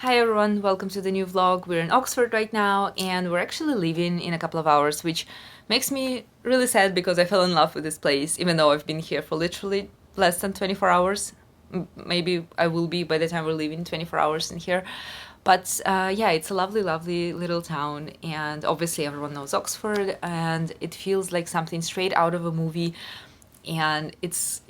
Hi everyone, welcome to the new vlog. We're in Oxford right now and we're actually leaving in a couple of hours, which makes me really sad because I fell in love with this place, even though I've been here for literally less than 24 hours. Maybe I will be by the time we're leaving 24 hours in here. But yeah, it's a lovely, lovely little town, and obviously everyone knows Oxford, and it feels like something straight out of a movie, and it's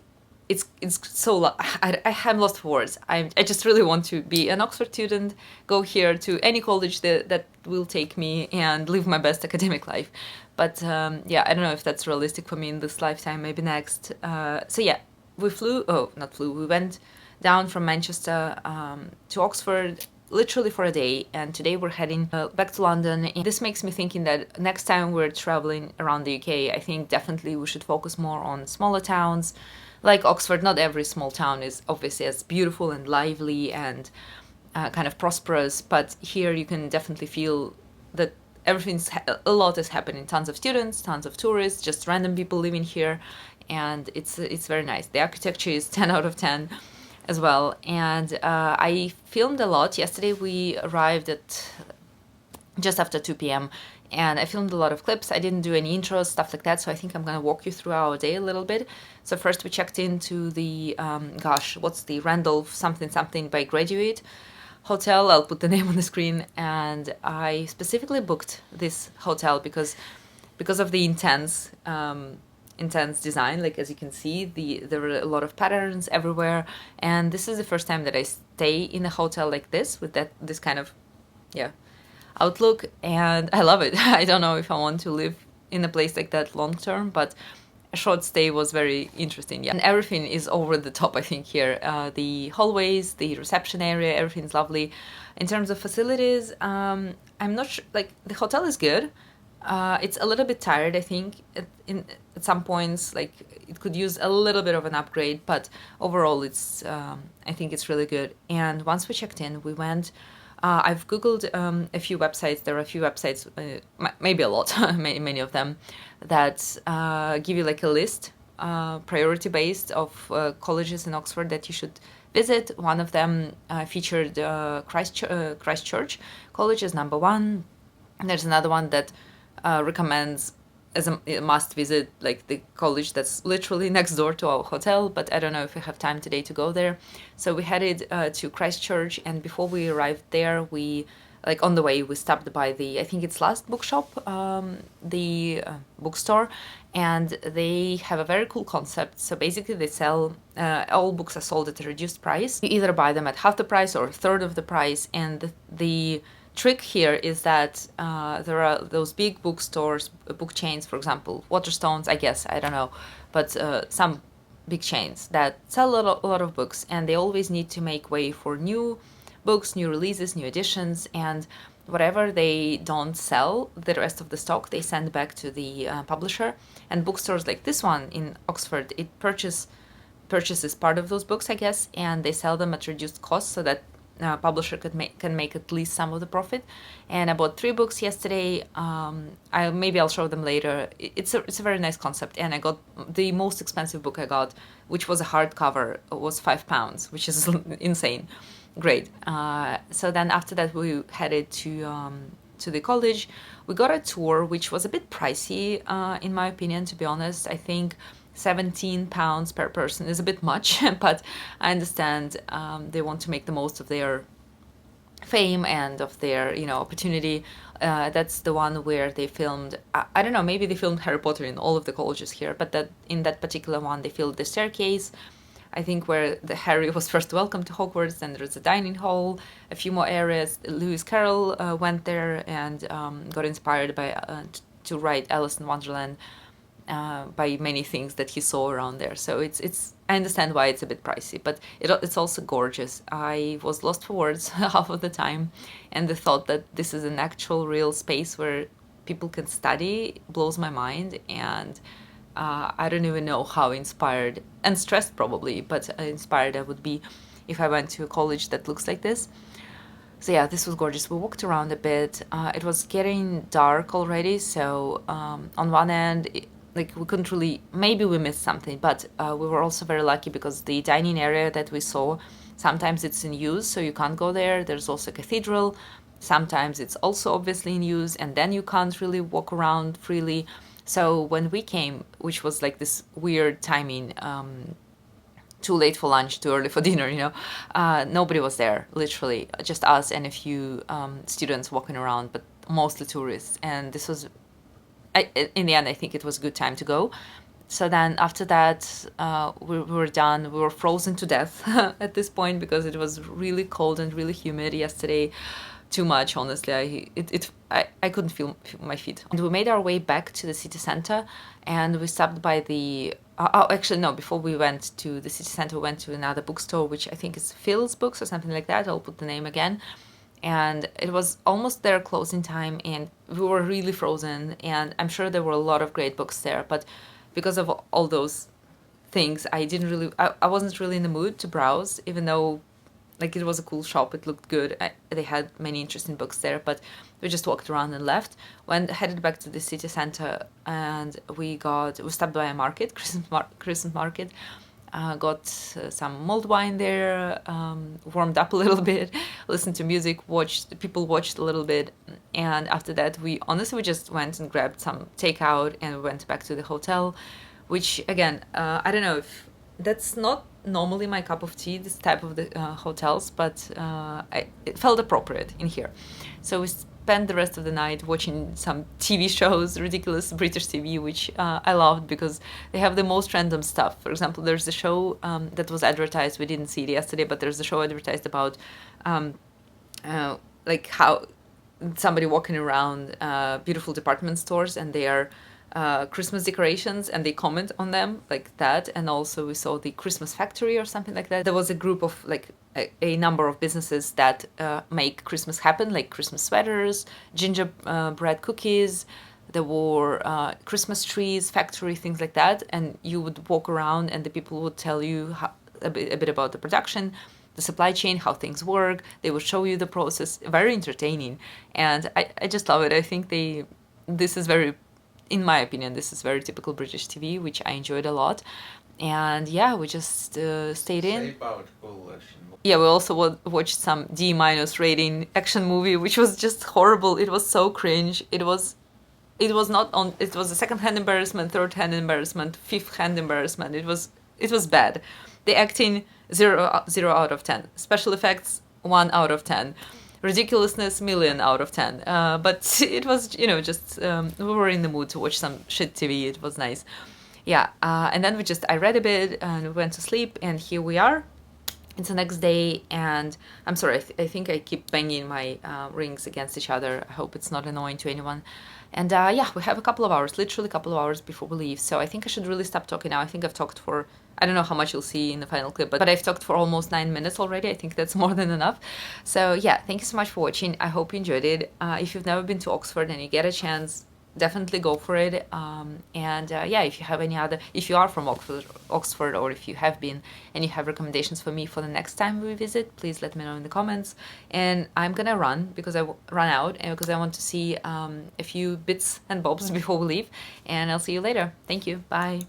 so I have lost for words. I just really want to be an Oxford student, go here to any college that will take me, and live my best academic life. But yeah, I don't know if that's realistic for me in this lifetime. Maybe next. So yeah, we flew. Oh, not flew. We went down from Manchester to Oxford literally for a day, and today we're heading back to London. And this makes me thinking that next time we're traveling around the UK, I think definitely we should focus more on smaller towns like Oxford. Not every small town is obviously as beautiful and lively and kind of prosperous, but here you can definitely feel that a lot is happening. Tons of students, tons of tourists, just random people living here, and it's very nice. The architecture is 10 out of 10 as well. And I filmed a lot. Yesterday we arrived at just after 2 p.m. and I filmed a lot of clips. I didn't do any intros, stuff like that, so I think I'm gonna walk you through our day a little bit. So first we checked into the, what's the Randolph something something by Graduate Hotel. I'll put the name on the screen, and I specifically booked this hotel because of the intense design. Like, as you can see, there were a lot of patterns everywhere, and this is the first time that I stay in a hotel like this with this kind of, yeah, outlook, and I love it. I don't know if I want to live in a place like that long term, but a short stay was very interesting. Yeah, and everything is over the top, I think, here. The hallways, the reception area, everything's lovely. In terms of facilities, I'm not sure, like, the hotel is good. It's a little bit tired, I think, at some points. Like, it could use a little bit of an upgrade, but overall it's I think it's really good. And once we checked in, we went, I've googled a few websites. There are a few websites, maybe a lot, many of them, that give you like a list, priority based, of colleges in Oxford that you should visit. One of them featured Christchurch College as number one. And there's another one that recommends as a must visit, like the college that's literally next door to our hotel, but I don't know if we have time today to go there. So we headed to Christchurch, and before we arrived there, on the way, we stopped by I think it's Last Bookshop, the bookstore, and they have a very cool concept. So basically they sell, all books are sold at a reduced price. You either buy them at half the price or a third of the price, and the trick here is that there are those big bookstores, book chains, for example, Waterstones, I guess, I don't know, but some big chains that sell a lot of books, and they always need to make way for new books, new releases, new editions, and whatever they don't sell, the rest of the stock, they send back to the publisher. And bookstores like this one in Oxford, it purchases part of those books, I guess, and they sell them at reduced cost so that publisher can make at least some of the profit. And I bought 3 books yesterday. Maybe I'll show them later. It's a very nice concept, and I got the most expensive book I got, which was a hardcover, was £5, which is insane. Great. So then after that we headed to the college. We got a tour, which was a bit pricey, in my opinion, to be honest. I think £17 per person is a bit much, but I understand they want to make the most of their fame and of their opportunity. That's the one where they filmed, I don't know, maybe they filmed Harry Potter in all of the colleges here, but that in that particular one they filmed the staircase, I think, where the Harry was first welcomed to Hogwarts. Then there's a dining hall, a few more areas. Lewis Carroll went there and got inspired by to write Alice in Wonderland by many things that he saw around there. So it's I understand why it's a bit pricey, but it's also gorgeous. I was lost for words half of the time, and the thought that this is an actual real space where people can study blows my mind. And I don't even know how inspired and stressed, probably, but inspired I would be if I went to a college that looks like this. So yeah, this was gorgeous. We walked around a bit. It was getting dark already, so on one end, like, we couldn't really, maybe we missed something, but we were also very lucky because the dining area that we saw Sometimes it's in use, so you can't go there. There's also a cathedral. Sometimes it's also obviously in use, and then you can't really walk around freely. So when we came, which was like this weird timing, too late for lunch, too early for dinner, nobody was there, literally, just us and a few students walking around, but mostly tourists. And this was, in the end, I think it was a good time to go. So then after that, we were done. We were frozen to death at this point because it was really cold and really humid yesterday. Too much, honestly. I couldn't feel my feet. And we made our way back to the city center, and we stopped by the. Actually, no. Before we went to the city center, we went to another bookstore, which I think is Phil's Books or something like that. I'll put the name again. And it was almost their closing time, and we were really frozen. And I'm sure there were a lot of great books there, but because of all those things, I wasn't really in the mood to browse, even though like it was a cool shop, it looked good. They had many interesting books there, but we just walked around and left. Headed back to the city center, and we stopped by a market, Christmas market, got some mulled wine there, warmed up a little bit, listened to music, people watched a little bit, and after that we just went and grabbed some takeout and went back to the hotel, which again, I don't know if that's not normally my cup of tea, this type of the hotels, but it felt appropriate in here. So we spent the rest of the night watching some TV shows, ridiculous British TV, which I loved because they have the most random stuff. For example, there's a show that was advertised, we didn't see it yesterday, but there's a show advertised about like how somebody walking around beautiful department stores, and they are Christmas decorations, and they comment on them like that. And also we saw the Christmas factory or something like that. There was a group of like a number of businesses that make Christmas happen, like Christmas sweaters, gingerbread cookies. There were Christmas trees, factory, things like that. And you would walk around and the people would tell you a bit about the production, the supply chain, how things work. They would show you the process. Very entertaining. And I just love it. I think this is very, in my opinion, this is very typical British TV, which I enjoyed a lot. And yeah, we just stayed in. Yeah, we also watched some D- rating action movie, which was just horrible. It was so cringe. It was not on. It was a second-hand embarrassment, third-hand embarrassment, fifth-hand embarrassment. It was bad. The acting 0 out of 10. Special effects 1 out of 10. Ridiculousness, million out of 10. But it was, just we were in the mood to watch some shit TV. It was nice. Yeah, and then I read a bit and we went to sleep, and here we are. It's the next day, and I'm sorry, I think I keep banging my rings against each other. I hope it's not annoying to anyone. And yeah, we have a couple of hours, literally a couple of hours before we leave. So I think I should really stop talking now. I think I've talked for, I don't know how much you'll see in the final clip, but I've talked for almost 9 minutes already. I think that's more than enough. So yeah, thank you so much for watching. I hope you enjoyed it. If you've never been to Oxford and you get a chance, definitely go for it. And yeah, if you are from Oxford, or if you have been and you have recommendations for me for the next time we visit, please let me know in the comments. And I'm gonna run because I run out, and because I want to see a few bits and bobs before we leave. And I'll see you later. Thank you. Bye.